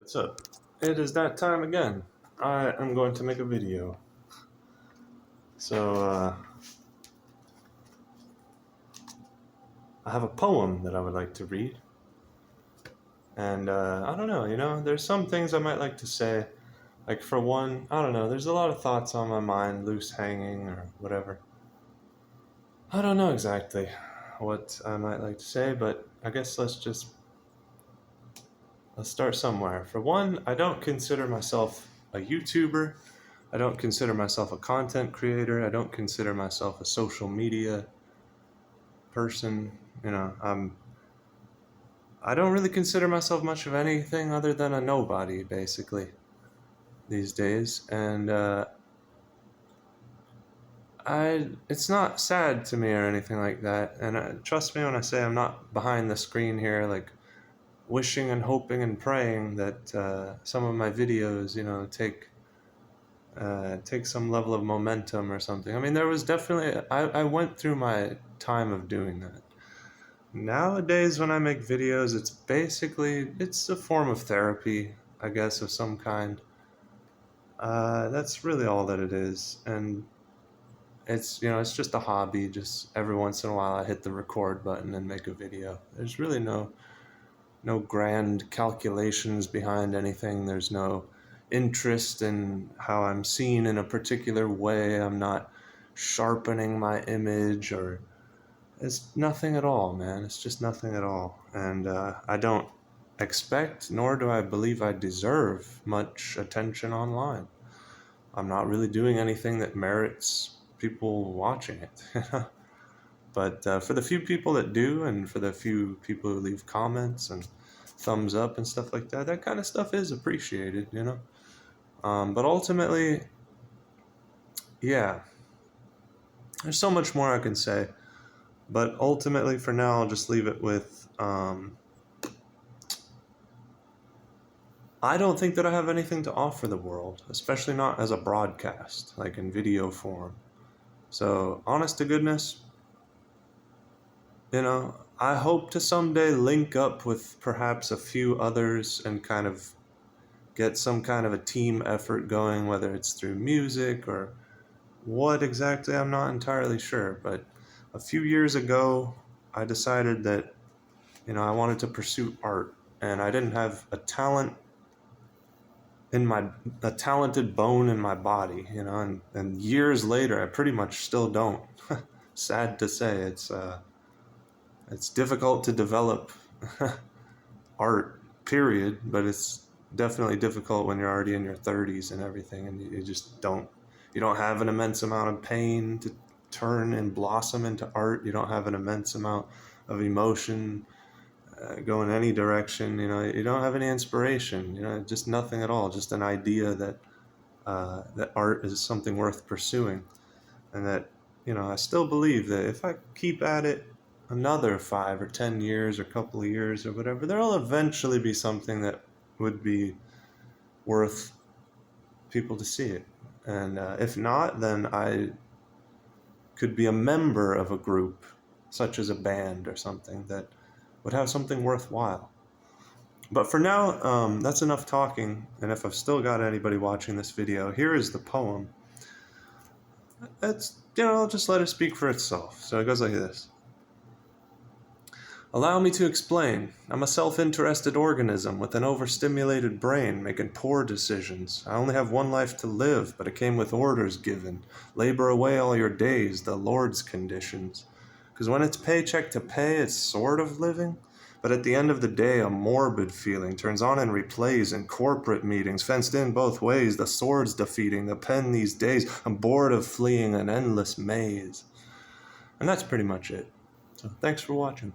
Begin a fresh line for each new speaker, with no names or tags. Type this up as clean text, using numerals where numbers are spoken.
What's up? It is that time again. I am going to make a video. So, I have a poem that I would like to read. And, I don't know, there's some things I might like to say. Like, for one, I don't know, there's a lot of thoughts on my mind, loose hanging or whatever. I don't know exactly what I might like to say, but I guess let's start somewhere. For one, I don't consider myself a YouTuber. I don't consider myself a content creator. I don't consider myself a social media person. I don't really consider myself much of anything other than a nobody, basically, these days. And it's not sad to me or anything like that. And trust me when I say I'm not behind the screen here, like wishing and hoping and praying that some of my videos, take some level of momentum or something. I mean, there was definitely I went through my time of doing that. Nowadays, when I make videos, it's a form of therapy, I guess, of some kind. That's really all that it is, and it's just a hobby. Just every once in a while, I hit the record button and make a video. There's really no grand calculations behind anything. There's no interest in how I'm seen in a particular way. I'm not sharpening my image or it's nothing at all, man. It's just nothing at all. And I don't expect, nor do I believe I deserve much attention online. I'm not really doing anything that merits people watching it. But for the few people that do, and for the few people who leave comments and thumbs up and stuff like that, that kind of stuff is appreciated. But ultimately, yeah, there's so much more I can say. But ultimately, for now, I'll just leave it with, I don't think that I have anything to offer the world, especially not as a broadcast, like in video form. So, honest to goodness, I hope to someday link up with perhaps a few others and kind of get some kind of a team effort going, whether it's through music or what exactly, I'm not entirely sure. But a few years ago, I decided that, I wanted to pursue art, and I didn't have a talented bone in my body, and years later, I pretty much still don't. Sad to say, it's difficult to develop art, period, but it's definitely difficult when you're already in your 30s and everything, and you just don't have an immense amount of pain to turn and blossom into art. You don't have an immense amount of emotion go in any direction. You don't have any inspiration. Just nothing at all. Just an idea that that art is something worth pursuing, and that I still believe that if I keep at it another 5 or 10 years or couple of years or whatever, there'll eventually be something that would be worth people to see it. And if not, then I could be a member of a group, such as a band or something, that would have something worthwhile. But for now, that's enough talking. And if I've still got anybody watching this video, here is the poem. I'll just let it speak for itself. So it goes like this. Allow me to explain. I'm a self-interested organism with an overstimulated brain making poor decisions. I only have one life to live, but it came with orders given. Labor away all your days, the Lord's conditions. Because when it's paycheck to pay, it's sort of living. But at the end of the day, a morbid feeling turns on and replays in corporate meetings, fenced in both ways, the sword's defeating, the pen these days. I'm bored of fleeing an endless maze. And that's pretty much it. So thanks for watching.